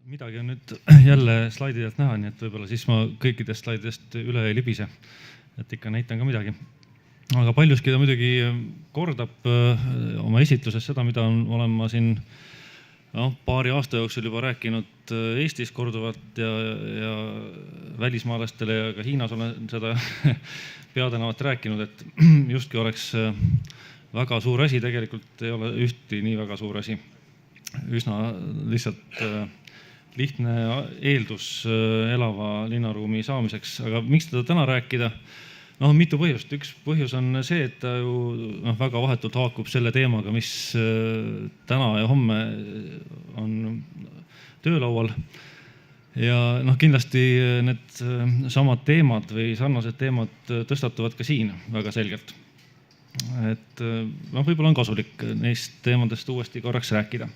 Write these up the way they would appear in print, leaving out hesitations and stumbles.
Midagi on nüüd jälle slaididelt näha, nii et võib-olla siis ma kõikidest slaididest üle ei libise, et ikka näitan ka midagi. Aga paljuski ta muidugi kordab oma esitluses seda, mida olen ma siin paari aasta jooksul juba rääkinud Eestis korduvalt ja välismaalastele ja ka Hiinas olen seda peatänavat rääkinud, et justkui oleks väga suur asi, tegelikult ei ole ühti nii väga suur asi. Üsna lihtsalt lihtne eeldus elava linnaruumi saamiseks, aga miks teda täna rääkida? Mitu põhjust. Üks põhjus on see, et ta ju väga vahetult haakub selle teemaga, mis täna ja homme on töölaual. Ja kindlasti need samad teemad või sarnased teemad tõstatuvad ka siin väga selgelt. Et võib-olla on kasulik neist teemadest uuesti korraks rääkida.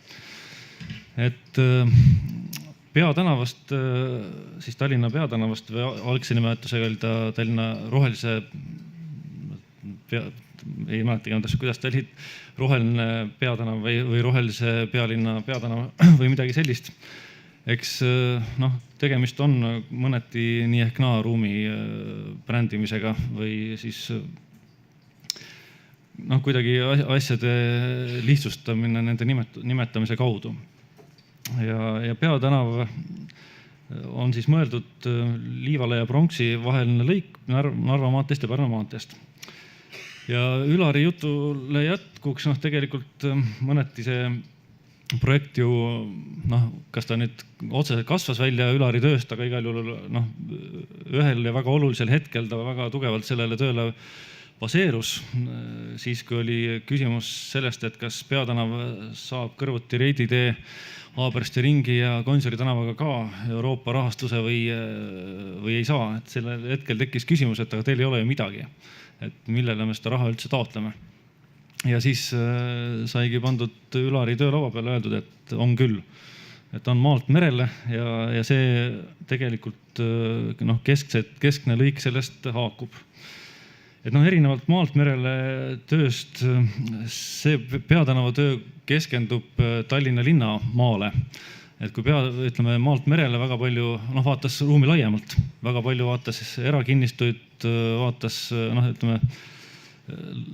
Et peatänavast, siis Tallinna peatänavast või algse nimetusega oli ta Tallinna rohelise, ei mäletagi, kuidas ta oli, roheline peatänav või rohelise pealinna peatänav või midagi sellist. Eks tegemist on mõneti nii ehk naa ruumi brändimisega või siis kuidagi asjade lihtsustamine nende nimetamise kaudu. Ja peatänav on siis mõeldud Liivale ja Pronksi vaheline lõik Narva maanteest ja Pärnu maanteest. Ja Ülari jutule jätkuks tegelikult mõneti see projekt ju, kas ta nüüd otseselt kasvas välja Ülari tööst, aga igal juhul ühel ja väga olulisel hetkel ta väga tugevalt sellele tööle baseerus, siis kui oli küsimus sellest, et kas peatänav saab kõrvuti Reidi tee, Haabersti ringi ja Gonsiori tänavaga ka Euroopa rahastuse või ei saa. Et sellel hetkel tekkis küsimus, et aga teil ei ole ju midagi, et millele me seda raha üldse taotleme. Ja siis saigi pandud Ülari töölaua peale öeldud, et on küll, et on maalt merele ja see tegelikult keskne lõik sellest haakub. Et erinevalt maalt merele tööst see peatänava töö keskendub Tallinna linna maale. Et kui ütleme maalt merele väga palju vaatas ruumi laiemalt, väga palju vaatas erakinnistuid, vaatas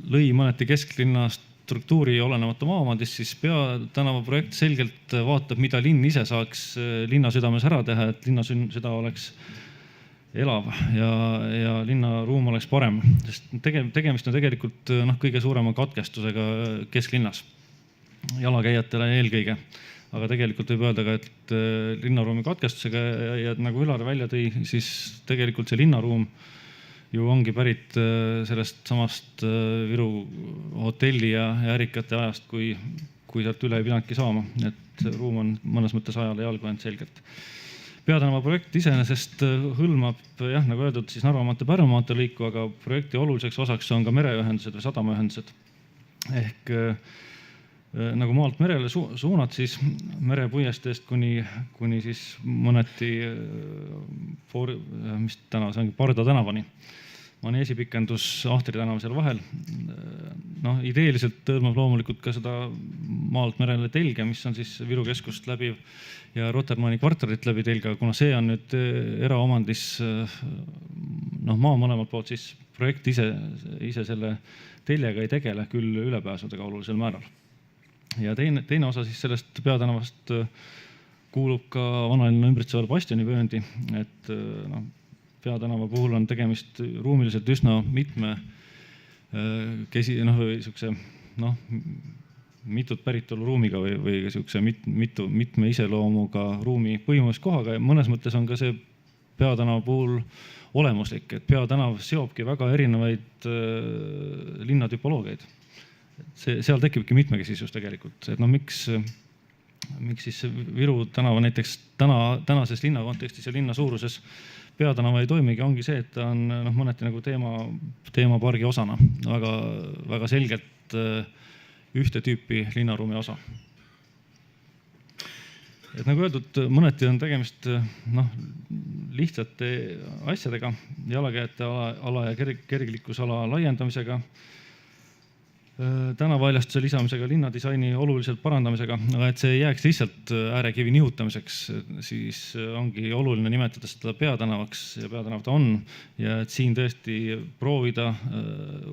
lõi mõneti kesklinna struktuuri olenemata maaomandist, siis peatänava projekt selgelt vaatab, mida linn ise saaks linna südames ära teha, et linna süda oleks elav ja linnaruum oleks parem. Sest tegemist on tegelikult kõige suurema katkestusega kesklinnas, jalakäijatele eelkõige. Aga tegelikult võib öelda ka, et linnaruumi katkestusega ja nagu Ülar välja tõi, siis tegelikult see linnaruum ju ongi pärit sellest samast Viru hotelli ja ärikate ajast, kui sealt üle ei pidanudki saama. Et ruum on mõnes mõttes ajale jalgu ainult selgelt. Peatänava projekt iseenesest hõlmab, nagu öeldud, siis Narva maantee Pärnu maantee lõiku, aga projekti oluliseks osaks on ka mereühendused või sadamaühendused. Ehk nagu maalt merele suunad, siis merepuiesteest kuni siis mõneti mis täna, see ongi Parda tänavani. Maneesipikendus Ahtri tänav seal vahel. Ideeliselt hõlmab loomulikult ka seda maalt merele telge, mis on siis Viru keskust läbiv ja Rotermanni kvartalit läbi telga, kuna see on nüüd eraomandis maa mõlemalt poolt, siis projekt ise selle teljega ei tegele, küll ülepääsudega olulisel määral. Ja teine osa siis sellest peatänavast kuulub ka vanalinna ümbritsevale bastionivööndi, et peatänava puhul on tegemist ruumiliselt üsna mitut päritolu ruumiga või mitme iseloomuga ruumi põimumiskohaga ja mõnes mõttes on ka see peatänava puhul olemuslik, et peatänav seobki väga erinevaid linnatüpoloogiaid. Seal tekibki mitmekesisus tegelikult, et miks siis Viru tänava näiteks tänases linna kontekstis ja linna suuruses peatänava ei toimigi, ongi see, et ta on mõneti nagu teemapargi osana, väga selgelt ühte tüüpi linnaruumi osa. Et nagu öeldud, mõneti on tegemist lihtsate asjadega, jalakäijate ala ja kergliiklusala laiendamisega. tänavaväljastuse lisamisega, linnadisaini oluliselt parandamisega, aga et see ei jääks lihtsalt äärekivi nihutamiseks, siis ongi oluline nimetada seda peatänavaks ja peatänav ta on. Ja et siin tõesti proovida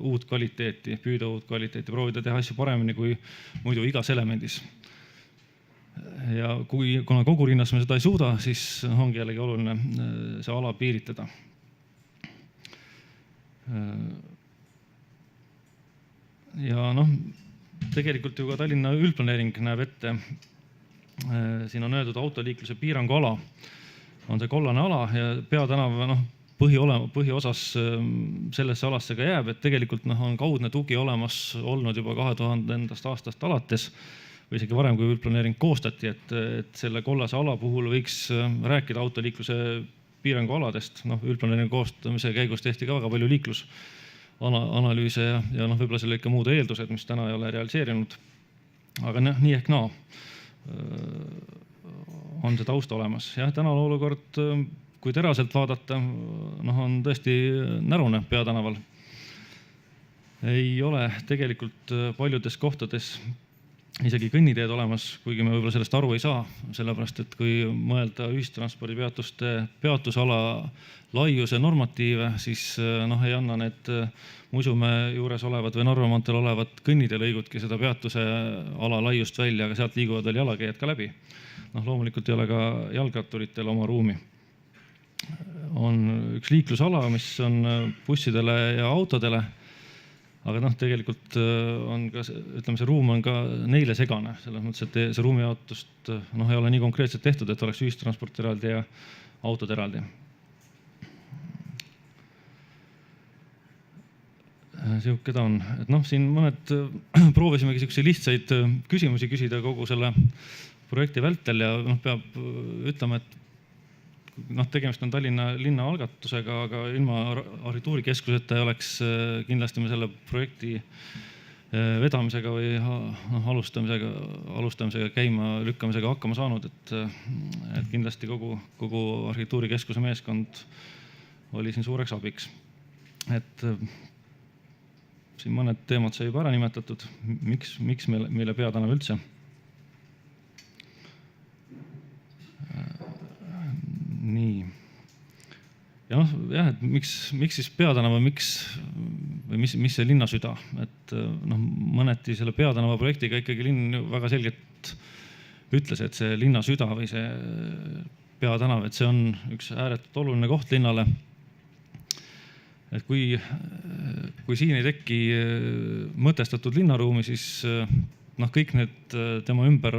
uut kvaliteeti, püüda uut kvaliteeti, proovida teha asju paremini kui muidu igas elemendis. Ja kuna kogu linnas me seda ei suuda, siis ongi jällegi oluline see ala piiritleda. Ja tegelikult ju ka Tallinna üldplaneering näeb ette, siin on öeldud autoliikluse piiranguala, on see kollane ala ja peatänav põhiosas sellesse alasse ka jääb, et tegelikult on kaudne tugi olemas olnud juba 2000. aastast alates või isegi varem, kui üldplaneering koostati, et selle kollase ala puhul võiks rääkida autoliikluse piirangualadest. Üldplaneeringu koostamise käigus tehti ka väga palju liiklusanalüüse ja võib-olla selle ikka muud eeldused, mis täna ei ole realiseerinud. Aga nii ehk naa on see taust olemas. Jah, tänane olukord, kui teraselt vaadata, on tõesti närune peatänaval. Ei ole tegelikult paljudes kohtades isegi kõnniteed olemas, kuigi me võib-olla sellest aru ei saa, sellepärast et kui mõelda ühistranspordipeatuste peatusala laiuse normatiive, siis ei anna need Musumäe juures olevad või Narva maanteel olevad kõnniteelõigudki seda peatuse ala laiust välja, aga sealt liiguvad veel jalakäijad ka läbi. Loomulikult ei ole ka jalgratturitel oma ruumi. On üks liiklusala, mis on bussidele ja autodele, aga tegelikult on ka, ütleme, see ruum on ka neile segane, selles mõttes, et see ruumijaotust ei ole nii konkreetselt tehtud, et oleks ühistransport eraldi ja autod eraldi. Sihuke ta on. Et siin mõned proovisimegi siukseid lihtsaid küsimusi küsida kogu selle projekti vältel ja peab ütlema, et tegemist on Tallinna linna algatusega, aga ilma arhitektuurikeskuseta ei oleks kindlasti me selle projekti vedamisega või alustamisega, käima lükkamisega hakkama saanud, et kindlasti kogu arhitektuurikeskuse meeskond oli siin suureks abiks. Et siin mõned teemad sai juba ära nimetatud, miks meile peatänav üldse. Nii. Ja et miks siis peatänava, mis see linna süda, et mõneti selle peatänava projektiga ikkagi linn väga selgelt ütles, et see linna süda või see peatänav, et see on üks ääretult oluline koht linnale. Et kui siin ei teki mõtestatud linnaruumi, siis kõik need tema ümber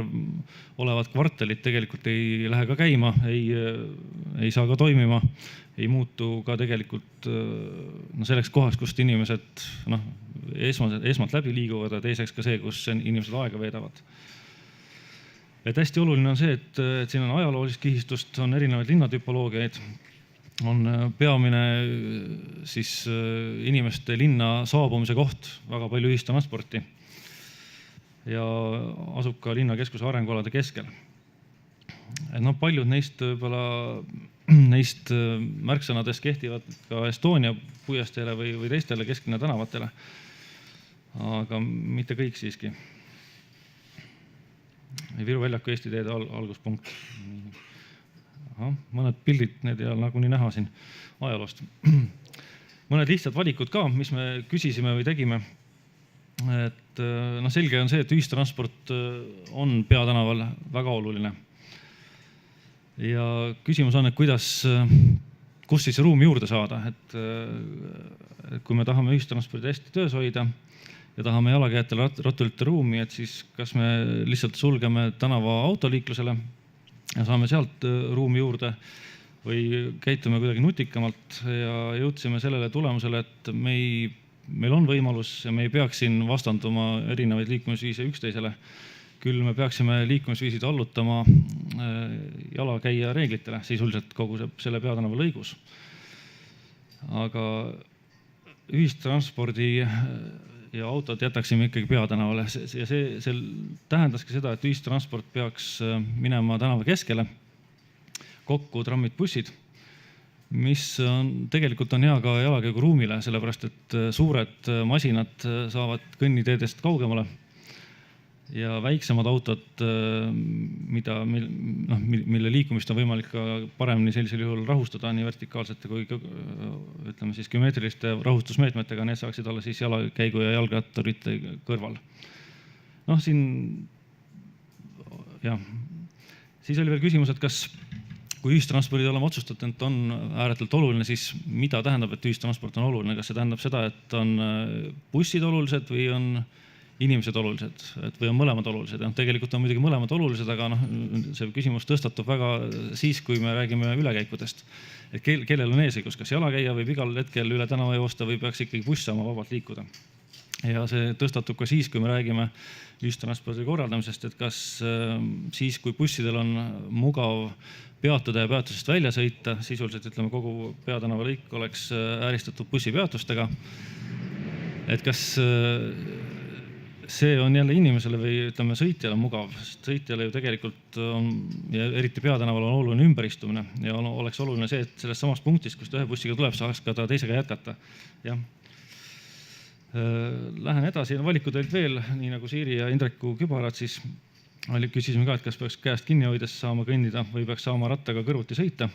olevad kvartalid tegelikult ei lähe ka käima, ei saa ka toimima, ei muutu ka tegelikult selleks kohaks, kust inimesed esmalt läbi liiguvad ja teiseks ka see, kus inimesed aega veedavad. Et hästi oluline on see, et siin on ajaloolist kihistust, on erinevaid linnatüpoloogiaid, on peamine siis inimeste linna saabumise koht, väga palju ühistransporti ja asub ka linnakeskuse arengualade keskel. Et paljud neist märksõnadest kehtivad ka Estonia puiesteele või teistele kesklinna tänavatele, aga mitte kõik siiski. Viru väljaku Eesti teede alguspunkt. Mõned pildid, need ei ole nagunii näha siin ajaloost. Mõned lihtsad valikud ka, mis me küsisime või tegime. Et selge on see, et ühistransport on peatänaval väga oluline. Ja küsimus on, et kus siis ruumi juurde saada. Et kui me tahame ühistranspordi hästi töös hoida ja tahame jalakäijatele ratturitel ruumi, et siis kas me lihtsalt sulgeme tänava autoliiklusele ja saame sealt ruumi juurde või käitume kuidagi nutikamalt ja jõudsime sellele tulemusele, et meil on võimalus ja me ei peaks siin vastanduma erinevaid liikumisviise üksteisele. Küll me peaksime liikumisviisid allutama jalakäija reeglitele sisuliselt kogu selle peatänava lõigus. Aga ühistranspordi ja autod jätaksime ikkagi peatänavale ja see tähendaski seda, et ühistransport peaks minema tänava keskele, kokku trammid, bussid tegelikult on hea ka jalakäiguruumile, sellepärast et suured masinad saavad kõnniteedest kaugemale ja väiksemad autod, mille liikumist on võimalik ka paremini sellisel juhul rahustada nii vertikaalsete kui ütleme siis geomeetriliste rahustusmeetmetega, need saaksid olla siis jalakäigu ja jalgratturite kõrval. Siin jah. Siis oli veel küsimus, et kas kui ühistranspordid oleme otsustatud, et on ääretult oluline, siis mida tähendab, et ühistransport on oluline? Kas see tähendab seda, et on bussid olulised või on inimesed olulised, või on mõlemad olulised? Tegelikult on muidugi mõlemad olulised, aga see küsimus tõstatub väga siis, kui me räägime ülekäikudest. Et kellel on eesõigus, kas jalakäija võib igal hetkel üle tänava joosta või peaks ikkagi buss saama vabalt liikuda? Ja see tõstatub ka siis, kui me räägime ühistranspordi korraldamisest, et kas siis, kui bussidel on mugav peatuda ja peatusest välja sõita, sisuliselt ütleme kogu peatänava lõik oleks ääristatud bussipeatustega, et kas see on jälle inimesele või ütleme sõitjale mugav, sest sõitjale ju tegelikult on, ja eriti peatänaval on oluline ümberistumine ja oleks oluline see, et selles samas punktis, kus ta ühe bussiga tuleb, saaks ka ta teisega jätkata. Jah. Lähen edasi, valikud olid veel, nii nagu Siiri ja Indreku kübarad, siis küsisime ka, et kas peaks käest kinni hoides saama kõnnida või peaks saama rattaga kõrvuti sõita.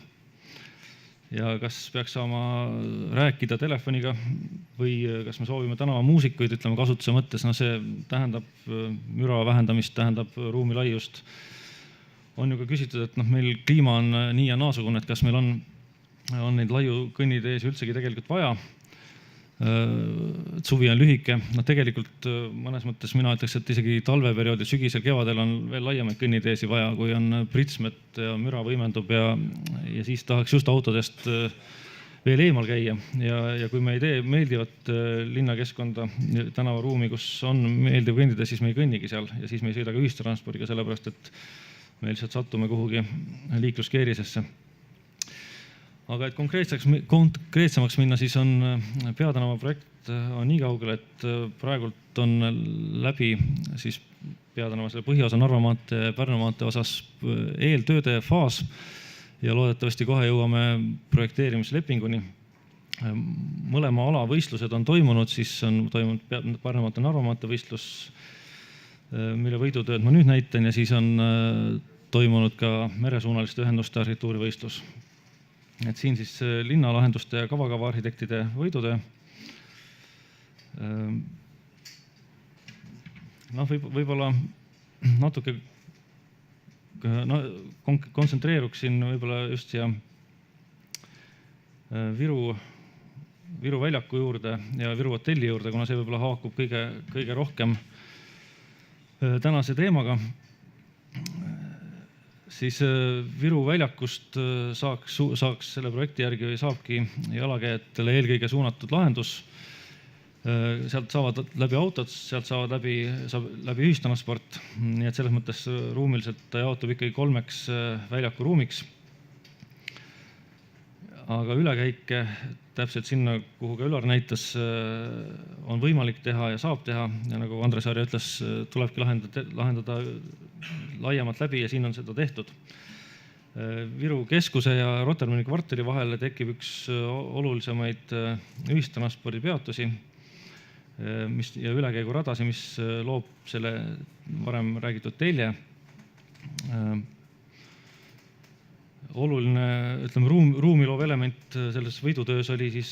Ja kas peaks saama rääkida telefoniga või kas me soovime tänavamuusikuid, ütleme kasutuse mõttes, see tähendab müra vähendamist, tähendab ruumi laiust. On ju ka küsitud, et meil kliima on nii ja naasugune, et kas meil on neid laiu kõnniteesi üldsegi tegelikult vaja. Suvi on lühike, tegelikult mõnes mõttes mina ütleks, et isegi talveperioodil, sügisel, kevadel on veel laiemaid kõnniteesi vaja, kui on pritsmet ja müra võimendub ja siis tahaks just autodest veel eemal käia. Ja kui me ei tee meeldivat linnakeskkonda, tänavaruumi, kus on meeldiv kõndida, siis me ei kõnnigi seal ja siis me ei sõida ka ühistranspordiga, sellepärast et me lihtsalt sattume kuhugi liikluskeerisesse. Aga et konkreetsemaks minna, siis on peatänava projekt on nii kaugel, et praegult on läbi siis peatänava selle põhiosa Narva maantee ja Pärnu maantee osas eeltööde faas ja loodetavasti kohe jõuame projekteerimislepinguni. Mõlema ala võistlused on toimunud, siis on toimunud Pärnu maantee ja Narva maantee võistlus, mille võidutööd ma nüüd näitan ja siis on toimunud ka meresuunaliste ühenduste arhitektuurivõistlus. Et siin siis linnalahenduste ja kavakava arhitektide võidutöö. Võib-olla natuke kontsentreeruksin võib-olla just siia Viru väljaku juurde ja Viru hotelli juurde, kuna see võib-olla haakub kõige rohkem tänase teemaga. Siis Viru väljakust saaks selle projekti järgi või saabki jalakäijatele eelkõige suunatud lahendus. Sealt saavad läbi autod, sealt saab läbi ühistransport, nii et selles mõttes ruumiliselt ta jaotub ikkagi 3 väljaku ruumiks. Aga ülekäike täpselt sinna, kuhu ka Ülar näitas, on võimalik teha ja saab teha. Ja nagu Andres Harja ütles, tulebki lahendada laiemalt läbi ja siin on seda tehtud. Viru keskuse ja Rotermanni kvartali vahele tekib üks olulisemaid ühistranspordipeatusi ja ülekäiguradasid, mis loob selle varem räägitud telje. Oluline, ütleme, ruumiloov element selles võidutöös oli siis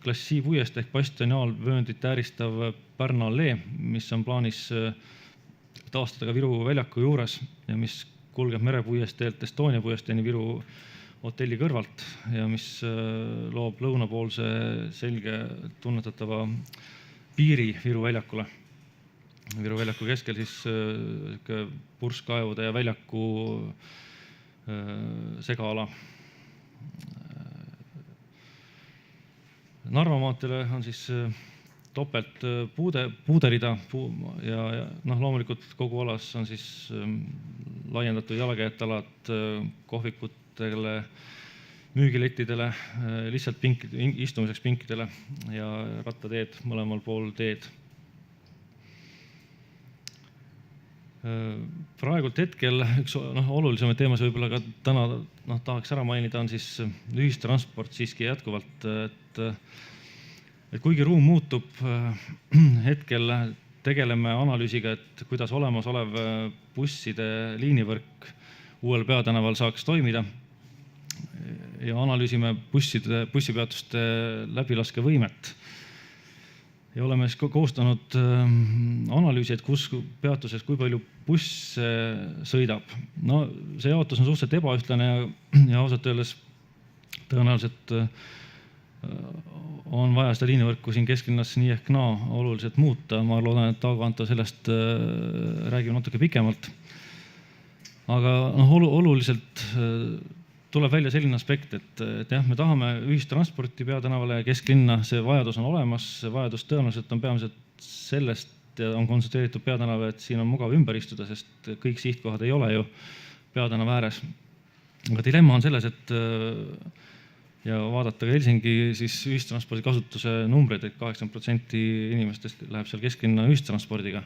Klassi puiest ehk bastionaalvööndit ääristav Pärna allee, mis on plaanis taastada ka Viru väljaku juures ja mis kulgeb merepuiesteelt Estonia puiesteeni Viru hotelli kõrvalt ja mis loob lõunapoolse selge tunnetatava piiri Viru väljakule. Viru väljaku keskel siis purskkaevude ja väljaku segaala. Narva maanteele on siis topelt puuderida ja loomulikult kogu alas on siis laiendatud jalakäijate alad kohvikutele, müügilettidele, lihtsalt istumiseks pinkidele ja rattateed mõlemal pool teed. Praegult hetkel üks olulisemaid teemasid võib-olla ka täna tahaks ära mainida on siis ühistransport siiski jätkuvalt, et kuigi ruum muutub, hetkel tegeleme analüüsiga, et kuidas olemasolev busside liinivõrk uuel Peatänaval saaks toimida ja analüüsime bussipeatuste läbilaskevõimet. Ja oleme siis koostanud analüüsi, et kus peatuses kui palju buss sõidab. No see jaotus on suhteliselt ebaühtlane ja ausalt öeldes tõenäoliselt on vaja seda liinivõrku siin kesklinnas nii ehk naa oluliselt muuta. Ma loodan, et Aago Anto sellest räägib natuke pikemalt. Aga oluliselt tuleb välja selline aspekt, et jah, me tahame ühistransporti Peatänavale ja kesklinna, see vajadus on olemas, see vajadus tõenäoliselt on peamiselt sellest ja on kontsentreeritud Peatänavale, et siin on mugav ümber istuda, sest kõik sihtkohad ei ole ju Peatänava ääres. Aga dilemma on selles, et ja vaadata ka Helsingi siis ühistranspordi kasutuse numbreid, et 80% inimestest läheb seal kesklinna ühistranspordiga.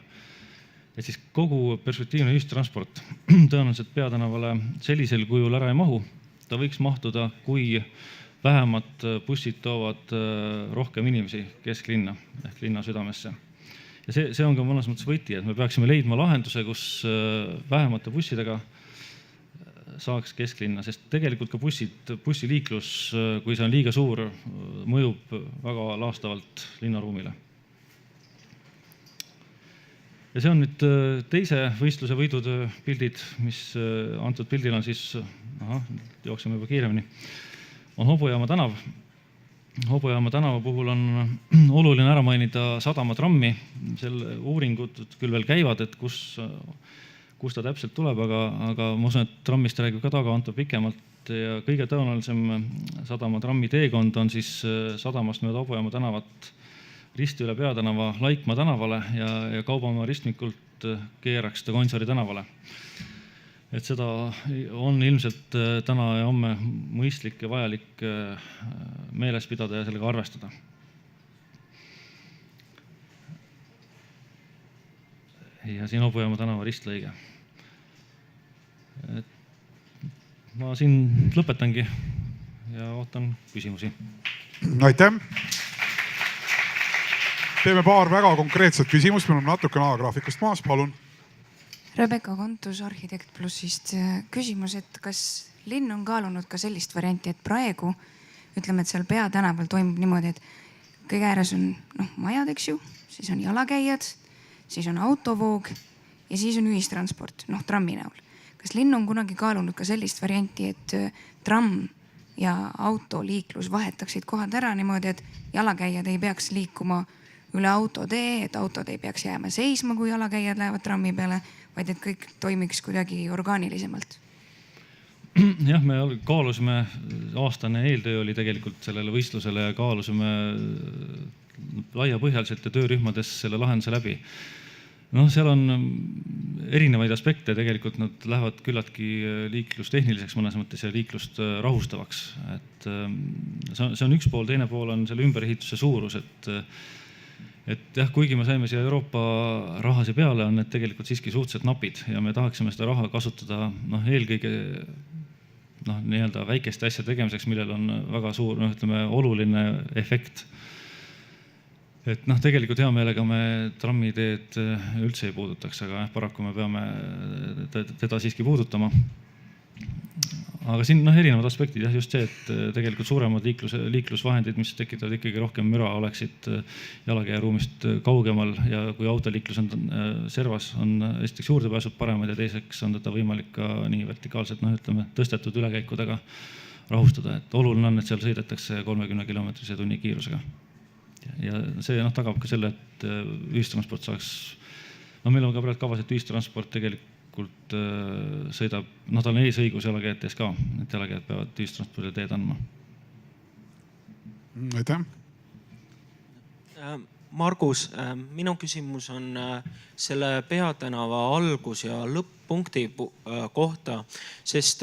Et siis kogu perspektiivne ühistransport tõenäoliselt Peatänavale sellisel kujul ära ei mahu. Ta võiks mahtuda, kui vähemad bussid toovad rohkem inimesi kesklinna ehk linna südamesse. Ja see on ka mõnes mõttes võti, et me peaksime leidma lahenduse, kus vähemate bussidega saaks kesklinna, sest tegelikult ka bussiliiklus, kui see on liiga suur, mõjub väga laastavalt linnaruumile. Ja see on nüüd teise võistluse võidutöö pildid, mis antud pildil on siis, jookseme juba kiiremini, on Hobujaama tänav. Hobujaama tänava puhul on oluline ära mainida sadamatrammi. Selle uuringud küll veel käivad, et kus ta täpselt tuleb, aga ma usun, et trammist räägib ka Aago Anto pikemalt ja kõige tõenäolisem sadamatrammi teekond on siis sadamast mööda Hobujaama tänavat risti üle Peatänava Laikmaa tänavale ja Kaubamäe ristmikult keeraks ta Gonsiori tänavale. Et seda on ilmselt täna ja homme mõistlik ja vajalik meeles pidada ja sellega arvestada. Ja siin Hobujaama tänava ristlõige. Ma siin lõpetangi ja ootan küsimusi. Aitäh! Teeme paar väga konkreetset küsimust, meil on natukene ajagraafikust maas, palun. Rebecca Kontus Arhitekt Plussist küsimus, et kas linn on kaalunud ka sellist varianti, et praegu ütleme, et seal Peatänaval toimub niimoodi, et kõige ääres on majad, eks ju, siis on jalakäijad, siis on autovoog ja siis on ühistransport, trammi näol. Kas linn on kunagi kaalunud ka sellist varianti, et tramm ja autoliiklus vahetaksid kohad ära niimoodi, et jalakäijad ei peaks liikuma üle autotee, et autod ei peaks jääma seisma, kui jalakäijad lähevad trammi peale, vaid et kõik toimiks kuidagi orgaanilisemalt? Jah, me kaalusime, aastane eeltöö oli tegelikult sellele võistlusele ja kaalusime laiapõhjaliselt ja töörühmades selle lahenduse läbi. Seal on erinevaid aspekte, tegelikult nad lähevad küllaltki liiklustehniliseks mõnes mõttes ja liiklust rahustavaks. Et see on üks pool, teine pool on selle ümberehituse suurus, et jah, kuigi me saime siia Euroopa rahasi peale, on need tegelikult siiski suhteliselt napid ja me tahaksime seda raha kasutada eelkõige nii-öelda väikeste asja tegemiseks, millel on väga suur, oluline efekt. Et tegelikult hea meelega me trammiteed üldse ei puudutaks, aga paraku me peame teda siiski puudutama. Aga siin erinevad aspektid, just see, et tegelikult suuremad liiklusvahendid, mis tekitavad ikkagi rohkem müra, oleksid jalakäijaruumist kaugemal ja kui autoliiklus on servas, on esiteks juurdepääsud paremad ja teiseks on teda võimalik ka nii vertikaalselt, tõstetud ülekäikudega rahustada. Et oluline on, et seal sõidetakse 30 km/h kiirusega. Ja see tagab ka selle, et ühistransport saaks, meil on ka praegu kavas, et ühistransport tegelikult sõidab, tal on eesõigus jalakäijates ka, et jalakäijad peavad ühistranspordile teed andma. Aitäh! Margus, minu küsimus on selle Peatänava algus- ja lõpp-punkti kohta, sest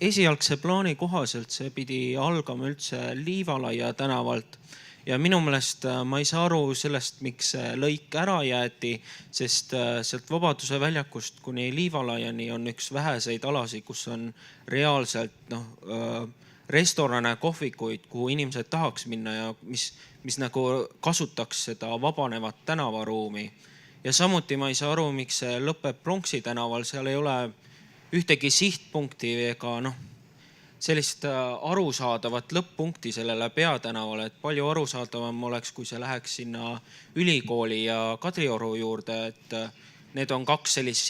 esialgse plaani kohaselt see pidi algama üldse Liivalaia tänavalt ja minu meelest ma ei saa aru sellest, miks see lõik ära jäeti, sest sealt Vabaduse väljakust kuni Liivalaiani on üks väheseid alasid, kus on reaalselt restorane, kohvikuid, kuhu inimesed tahaks minna ja mis nagu kasutaks seda vabanevat tänavaruumi. Ja samuti ma ei saa aru, miks see lõpeb Pronksi tänaval, seal ei ole ühtegi sihtpunkti ega sellist arusaadavat lõpp-punkti sellele peatänavale, et palju arusaadavam oleks, kui see läheks sinna ülikooli ja Kadrioru juurde, et need on kaks sellist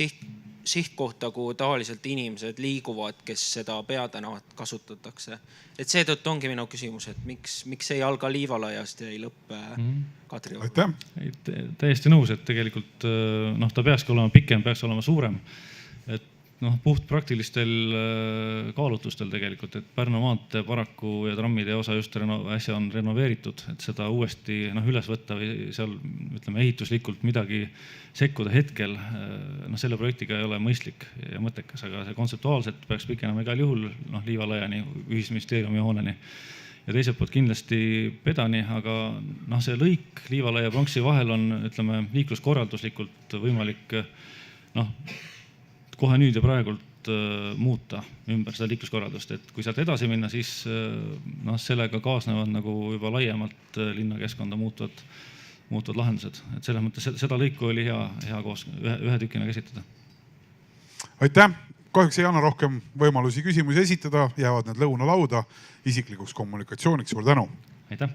sihtkohta, kuhu tavaliselt inimesed liiguvad, kes seda peatänavat kasutatakse. Et seetõttu ongi minu küsimus, et miks ei alga Liivalaiast ja ei lõppe Kadrioru? Aitäh! Täiesti nõus, et tegelikult ta peakski olema pikem, peaks olema suurem. Et puht praktilistel kaalutlustel tegelikult, et Pärnu maantee paraku ja trammide osa just äsja on renoveeritud, et seda uuesti üles võtta või seal ehituslikult midagi sekkuda hetkel, selle projektiga ei ole mõistlik ja mõttekas, aga see kontseptuaalselt peaks pikenema igal juhul Liivalaiani, ühisministeeriumi hooneni. Ja teiselt poolt kindlasti Pedani, aga see lõik Liivalaia ja Pronksi vahel on, liikluskorralduslikult võimalik kohe nüüd ja praegult muuta ümber seda liikluskorraldust, et kui sealt edasi minna, siis sellega kaasnevad nagu juba laiemalt linnakeskkonda muutuvad lahendused. Et selles mõttes seda lõiku oli hea koos ühe tükina käsitleda. Aitäh! Kahjuks ei anna rohkem võimalusi küsimusi esitada, jäävad need lõunalauda isiklikuks kommunikatsiooniks. Suur tänu! Aitäh!